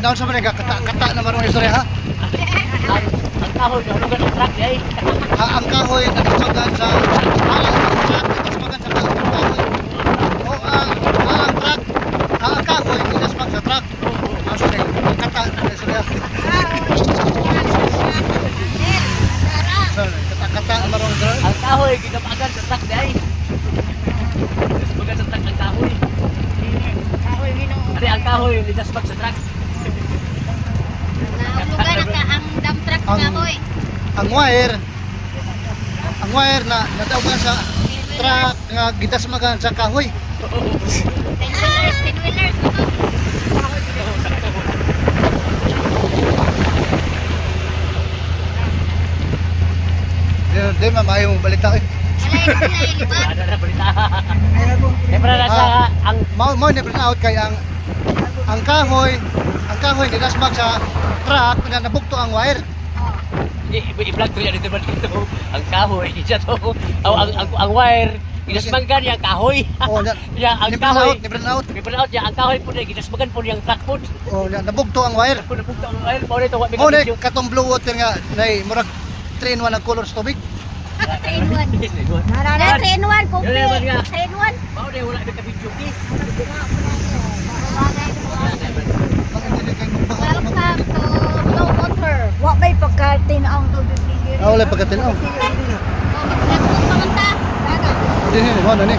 naon sa man kata na marong istorya ha. Ang kahoy na lugar ng truck ay. Ang kahoy nagsumagan sa nagsumagan sa kahoy. O ang truck, ang kahoy nagsumagan sa truck. Asa ni kata na istorya. Kata na marong istorya. Ang kahoy ginapagan sa truck ay. Nagsumagan sa truck ang kahoy. Ari ang kahoy nagsumagan sa truck. Lugar ang dump truck sa kahoy. Ang wire na natawag sa truck nga gidasmagan sa kahoy. 10 wheelers. Di mamayo mo balita eh. Ada na balita. Siyempre nasa ang Mau na print out kay ang kahoy gidasmag sa truck nga nabukto ang wire. i-vlog to yan dito ba dito. Ang kahoy siya to. Ang wire ginasmagan yang kahoy. Oh, Ya ang kahoy. ni print out. Gipalaot ya ang kahoy po ginasmagan po yang truck po. Oh, nabukto ang wire. Kung nabukta ang wire mo nito wa Mo na video. katong blue water nga nay murag 3 in 1 ang color sa tubig. 3 in 1. 3 in 1 kung 3 in 1. Mao na wala ka video. Welcome to Blue Water. Wa may pagkatin-aw tubig ni. Ah, wala pagkatin-aw. Oh, nagpunta man ta. Hindi ni, ano ni?